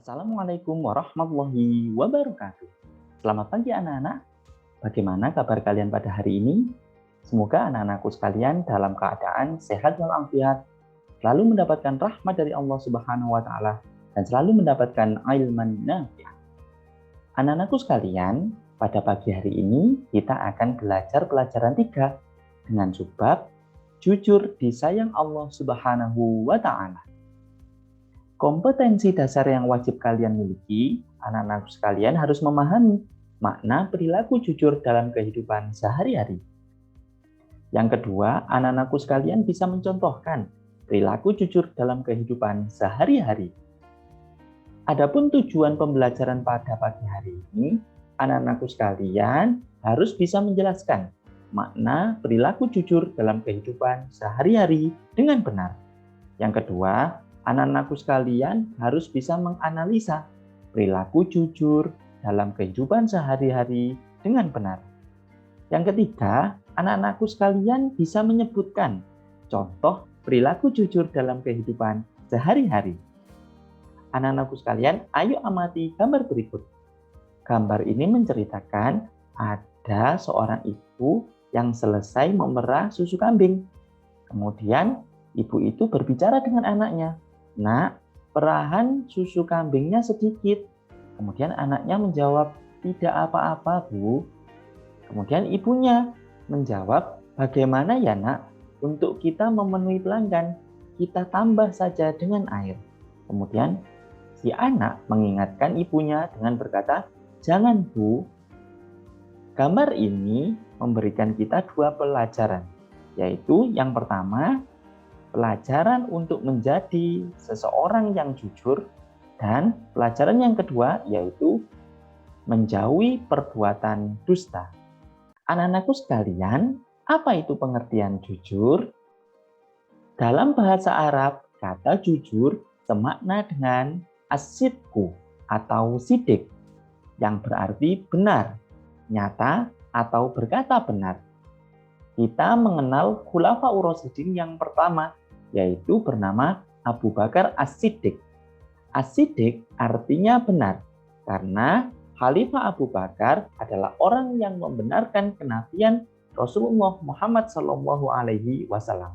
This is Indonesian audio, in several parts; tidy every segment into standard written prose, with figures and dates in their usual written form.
Assalamualaikum warahmatullahi wabarakatuh. Selamat pagi anak-anak. Bagaimana kabar kalian pada hari ini? Semoga anak-anakku sekalian dalam keadaan sehat walafiat, selalu mendapatkan rahmat dari Allah Subhanahu wa taala dan selalu mendapatkan ilman nafi'. Anak-anakku sekalian, pada pagi hari ini kita akan belajar pelajaran 3 dengan subbab jujur disayang Allah Subhanahu wa taala. Kompetensi dasar yang wajib kalian miliki, anak-anak sekalian harus memahami makna perilaku jujur dalam kehidupan sehari-hari. Yang kedua, anak-anakku sekalian bisa mencontohkan perilaku jujur dalam kehidupan sehari-hari. Adapun tujuan pembelajaran pada pagi hari ini, anak-anakku sekalian harus bisa menjelaskan makna perilaku jujur dalam kehidupan sehari-hari dengan benar. Yang kedua, anak-anakku sekalian harus bisa menganalisa perilaku jujur dalam kehidupan sehari-hari dengan benar. Yang ketiga, anak-anakku sekalian bisa menyebutkan contoh perilaku jujur dalam kehidupan sehari-hari. Anak-anakku sekalian, ayo amati gambar berikut. Gambar ini menceritakan ada seorang ibu yang selesai memerah susu kambing. Kemudian ibu itu berbicara dengan anaknya. Nak, perahan susu kambingnya sedikit. Kemudian anaknya menjawab, tidak apa-apa, Bu. Kemudian ibunya menjawab, bagaimana ya nak, untuk kita memenuhi pelanggan, kita tambah saja dengan air. Kemudian si anak mengingatkan ibunya dengan berkata, jangan Bu. Gambar ini memberikan kita 2 pelajaran, yaitu yang pertama, pelajaran untuk menjadi seseorang yang jujur, dan pelajaran yang kedua yaitu menjauhi perbuatan dusta. Anak-anakku sekalian, apa itu pengertian jujur? Dalam bahasa Arab, kata jujur semakna dengan as-sidqu atau sidik, yang berarti benar, nyata, atau berkata benar. Kita mengenal Khulafaur Rasyidin yang pertama, yaitu bernama Abu Bakar As-Siddiq. As-Siddiq artinya benar, karena Khalifah Abu Bakar adalah orang yang membenarkan kenabian Rasulullah Muhammad SAW,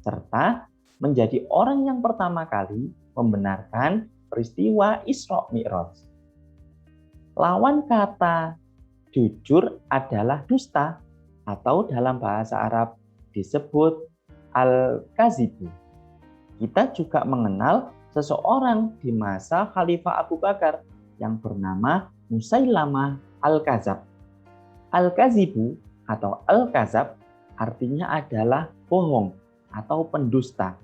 serta menjadi orang yang pertama kali membenarkan peristiwa Isra Mi'raj. Lawan kata jujur adalah dusta, atau dalam bahasa Arab disebut al-kazibu. Kita juga mengenal seseorang di masa Khalifah Abu Bakar yang bernama Musailamah al-Kazab. Al-kazibu atau al-kazab artinya adalah bohong atau pendusta.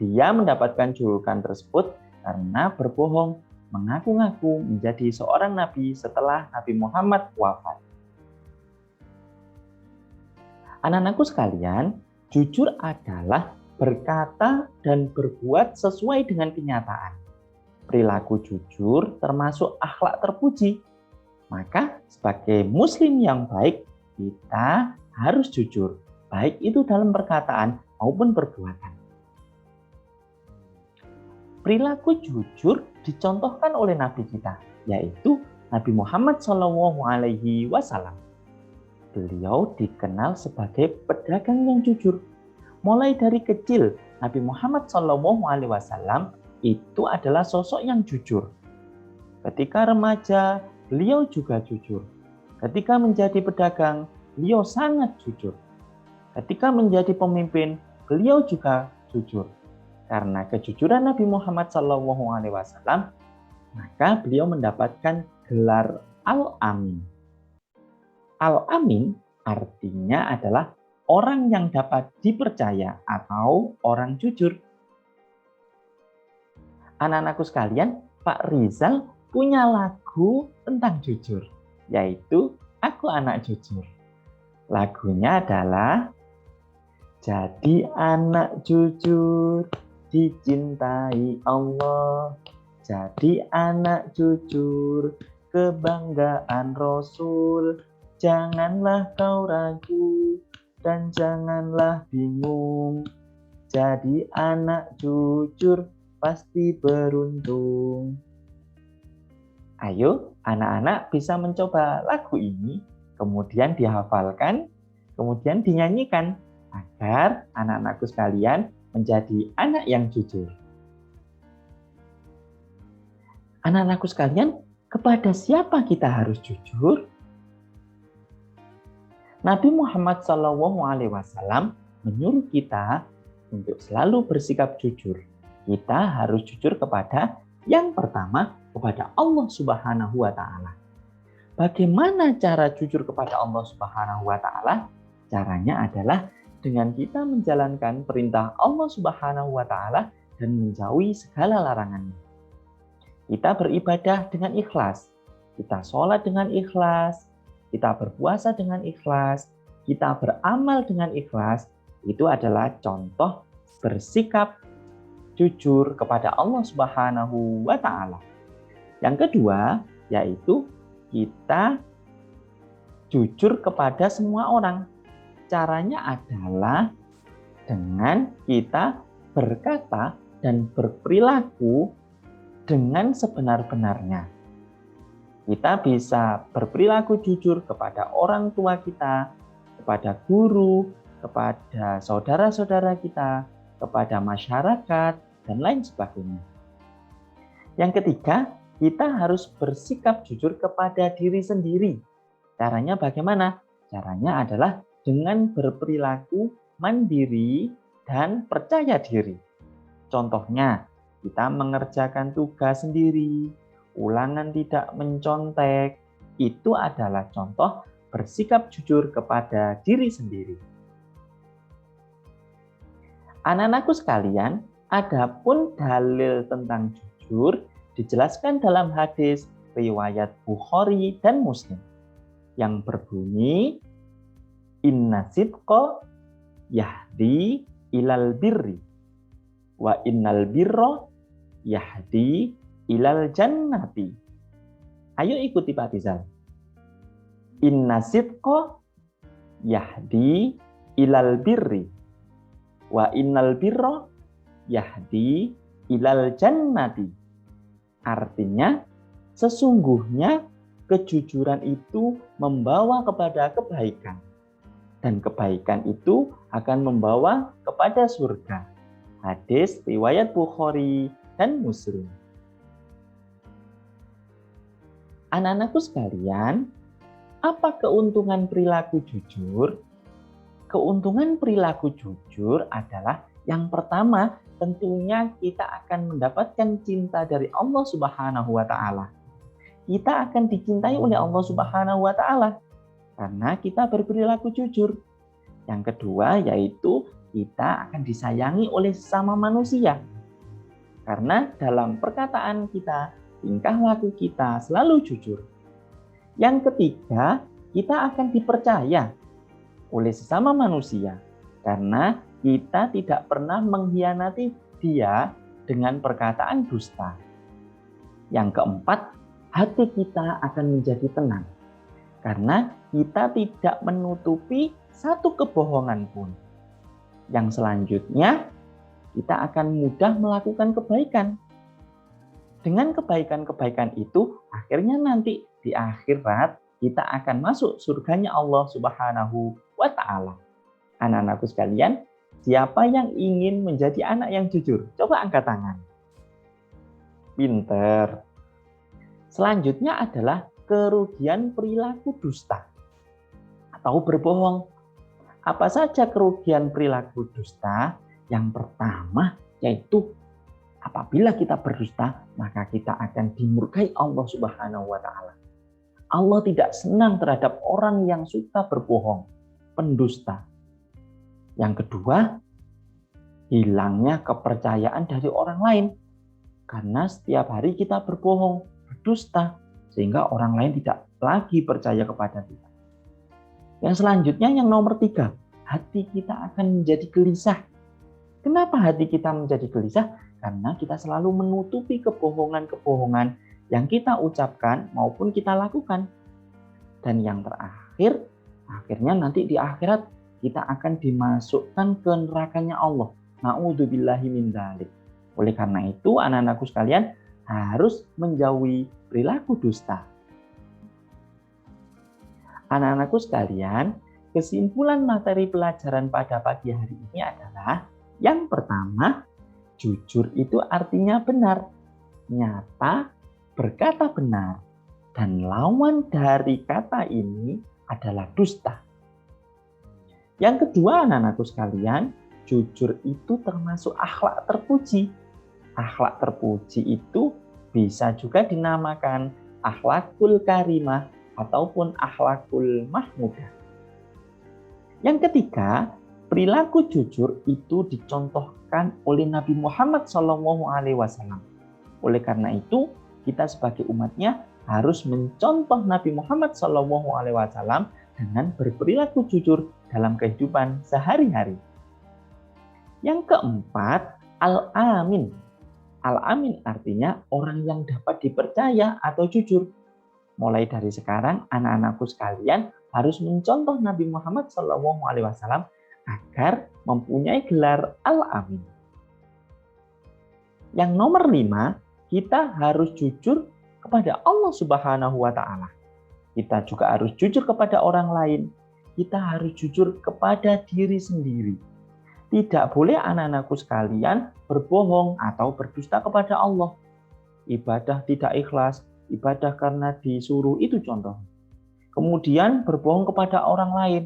Dia mendapatkan julukan tersebut karena berbohong, mengaku-ngaku menjadi seorang nabi setelah Nabi Muhammad wafat. Anak-anakku sekalian, jujur adalah berkata dan berbuat sesuai dengan kenyataan. Perilaku jujur termasuk akhlak terpuji. Maka sebagai muslim yang baik, kita harus jujur, baik itu dalam perkataan maupun perbuatan. Perilaku jujur dicontohkan oleh Nabi kita, yaitu Nabi Muhammad SAW. Beliau dikenal sebagai pedagang yang jujur. Mulai dari kecil, Nabi Muhammad SAW itu adalah sosok yang jujur. Ketika remaja, beliau juga jujur. Ketika menjadi pedagang, beliau sangat jujur. Ketika menjadi pemimpin, beliau juga jujur. Karena kejujuran Nabi Muhammad SAW, maka beliau mendapatkan gelar Al-Amin. Al-Amin artinya adalah orang yang dapat dipercaya atau orang jujur. Anak-anakku sekalian, Pak Rizal punya lagu tentang jujur, yaitu Aku Anak Jujur. Lagunya adalah jadi anak jujur, dicintai Allah. Jadi anak jujur, kebanggaan Rasul. Janganlah kau ragu dan janganlah bingung. Jadi anak jujur pasti beruntung. Ayo, anak-anak bisa mencoba lagu ini, kemudian dihafalkan, kemudian dinyanyikan, agar anak-anakku sekalian menjadi anak yang jujur. Anak-anakku sekalian, kepada siapa kita harus jujur? Nabi Muhammad SAW menyuruh kita untuk selalu bersikap jujur. Kita harus jujur kepada yang pertama, kepada Allah Subhanahu wa Ta'ala. Bagaimana cara jujur kepada Allah Subhanahu wa Ta'ala? Caranya adalah dengan kita menjalankan perintah Allah Subhanahu wa Ta'ala dan menjauhi segala larangannya. Kita beribadah dengan ikhlas, kita sholat dengan ikhlas, kita berpuasa dengan ikhlas, kita beramal dengan ikhlas. Itu adalah contoh bersikap jujur kepada Allah Subhanahu wa Ta'ala. Yang kedua, yaitu kita jujur kepada semua orang. Caranya adalah dengan kita berkata dan berperilaku dengan sebenar-benarnya. Kita bisa berperilaku jujur kepada orang tua kita, kepada guru, kepada saudara-saudara kita, kepada masyarakat, dan lain sebagainya. Yang ketiga, kita harus bersikap jujur kepada diri sendiri. Caranya bagaimana? Caranya adalah dengan berperilaku mandiri dan percaya diri. Contohnya, kita mengerjakan tugas sendiri, ulangan tidak mencontek. Itu adalah contoh bersikap jujur kepada diri sendiri. Anak-anakku sekalian, adapun dalil tentang jujur dijelaskan dalam hadis riwayat Bukhari dan Muslim yang berbunyi, inna sidqa yahdi ilal birri wa innal birra yahdi ilal jannati. Ayo ikuti Pak Tizal. Inna sidqa yahdi ilal birri wa innal birra yahdi ilal jannati. Artinya, sesungguhnya kejujuran itu membawa kepada kebaikan. Dan kebaikan itu akan membawa kepada surga. Hadis riwayat Bukhari dan Muslim. Anak-anakku sekalian, apa keuntungan perilaku jujur? Keuntungan perilaku jujur adalah yang pertama, tentunya kita akan mendapatkan cinta dari Allah Subhanahu wa Ta'ala. Kita akan dicintai oleh Allah Subhanahu wa Ta'ala karena kita berperilaku jujur. Yang kedua, yaitu kita akan disayangi oleh sesama manusia. Karena dalam perkataan kita, tingkah laku kita selalu jujur. Yang ketiga, kita akan dipercaya oleh sesama manusia karena kita tidak pernah mengkhianati dia dengan perkataan dusta. Yang keempat, hati kita akan menjadi tenang karena kita tidak menutupi satu kebohongan pun. Yang selanjutnya, kita akan mudah melakukan kebaikan. Dengan kebaikan-kebaikan itu, akhirnya nanti di akhirat kita akan masuk surganya Allah Subhanahu wa Ta'ala. Anak-anakku sekalian, siapa yang ingin menjadi anak yang jujur? Coba angkat tangan. Pinter. Selanjutnya adalah kerugian perilaku dusta atau berbohong. Apa saja kerugian perilaku dusta? Yang pertama yaitu apabila kita berdusta, maka kita akan dimurkai Allah Subhanahu wa Ta'ala. Allah tidak senang terhadap orang yang suka berbohong, pendusta. Yang kedua, hilangnya kepercayaan dari orang lain. Karena setiap hari kita berbohong, berdusta, sehingga orang lain tidak lagi percaya kepada kita. Yang selanjutnya, yang nomor 3, hati kita akan menjadi gelisah. Kenapa hati kita menjadi gelisah? Karena kita selalu menutupi kebohongan-kebohongan yang kita ucapkan maupun kita lakukan. Dan yang terakhir, akhirnya nanti di akhirat kita akan dimasukkan ke nerakanya Allah. Na'udzubillahi min dzalik. Oleh karena itu, anak-anakku sekalian, harus menjauhi perilaku dusta. Anak-anakku sekalian, kesimpulan materi pelajaran pada pagi hari ini adalah yang pertama, jujur itu artinya benar, nyata, berkata benar, dan lawan dari kata ini adalah dusta. Yang kedua, anak-anakku sekalian, jujur itu termasuk akhlak terpuji. Akhlak terpuji itu bisa juga dinamakan akhlakul karimah ataupun akhlakul mahmudah. Yang ketiga, perilaku jujur itu dicontohkan oleh Nabi Muhammad SAW. Oleh karena itu, kita sebagai umatnya harus mencontoh Nabi Muhammad SAW dengan berperilaku jujur dalam kehidupan sehari-hari. Yang keempat, al-amin. Al-amin artinya orang yang dapat dipercaya atau jujur. Mulai dari sekarang, anak-anakku sekalian harus mencontoh Nabi Muhammad SAW agar mempunyai gelar Al-Amin. Yang nomor 5, kita harus jujur kepada Allah Subhanahu wa Ta'ala. Kita juga harus jujur kepada orang lain. Kita harus jujur kepada diri sendiri. Tidak boleh anak-anakku sekalian berbohong atau berdusta kepada Allah. Ibadah tidak ikhlas, ibadah karena disuruh, itu contoh. Kemudian berbohong kepada orang lain,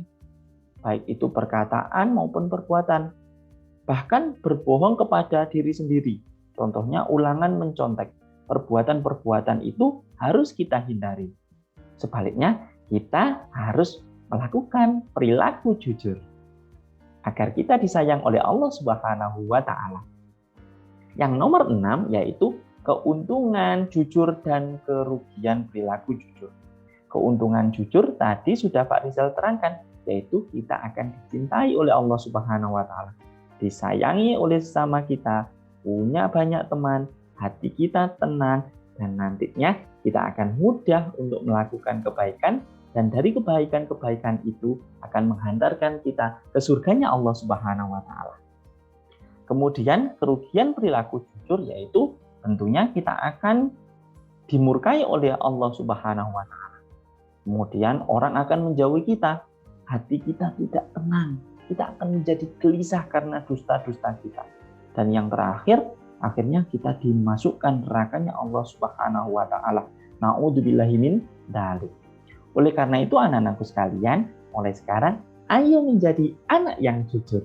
baik itu perkataan maupun perbuatan. Bahkan berbohong kepada diri sendiri. Contohnya ulangan mencontek. Perbuatan-perbuatan itu harus kita hindari. Sebaliknya, kita harus melakukan perilaku jujur agar kita disayang oleh Allah Subhanahu wa Ta'ala. Yang nomor 6 yaitu keuntungan jujur dan kerugian perilaku jujur. Keuntungan jujur tadi sudah Pak Rizal terangkan, yaitu kita akan dicintai oleh Allah Subhanahu wa Ta'ala, disayangi oleh sesama kita, punya banyak teman, hati kita tenang, dan nantinya kita akan mudah untuk melakukan kebaikan, dan dari kebaikan-kebaikan itu akan menghantarkan kita ke surganya Allah Subhanahu wa Ta'ala. Kemudian kerugian perilaku jujur yaitu tentunya kita akan dimurkai oleh Allah Subhanahu wa Ta'ala. Kemudian orang akan menjauhi kita, hati kita tidak tenang, kita akan menjadi gelisah karena dusta-dusta kita. Dan yang terakhir, akhirnya kita dimasukkan nerakanya Allah Subhanahu wa Ta'ala. Na'udzubillahi min dzalik. Oleh karena itu anak-anakku sekalian, mulai sekarang ayo menjadi anak yang jujur.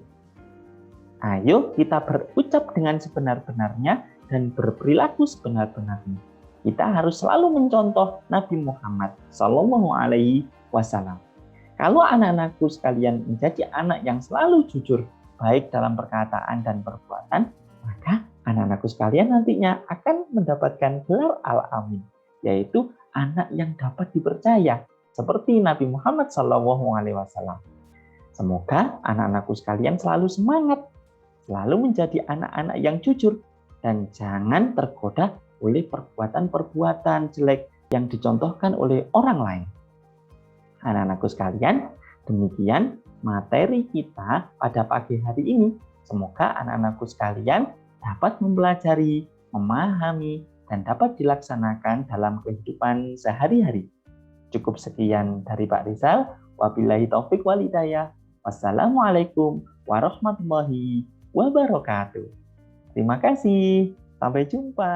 Ayo kita berucap dengan sebenar-benarnya dan berperilaku sebenar-benarnya. Kita harus selalu mencontoh Nabi Muhammad Sallallahu Alaihi Wasallam. Kalau anak-anakku sekalian menjadi anak yang selalu jujur, baik dalam perkataan dan perbuatan, maka anak-anakku sekalian nantinya akan mendapatkan gelar Al-Amin, yaitu anak yang dapat dipercaya, seperti Nabi Muhammad Sallallahu Alaihi Wasallam. Semoga anak-anakku sekalian selalu semangat, selalu menjadi anak-anak yang jujur, dan jangan tergoda oleh perbuatan-perbuatan jelek yang dicontohkan oleh orang lain. Anak-anakku sekalian, demikian materi kita pada pagi hari ini. Semoga anak-anakku sekalian dapat mempelajari, memahami, dan dapat dilaksanakan dalam kehidupan sehari-hari. Cukup sekian dari Pak Rizal. Wabillahi taufik wal hidayah. Wassalamualaikum warahmatullahi wabarakatuh. Terima kasih. Sampai jumpa.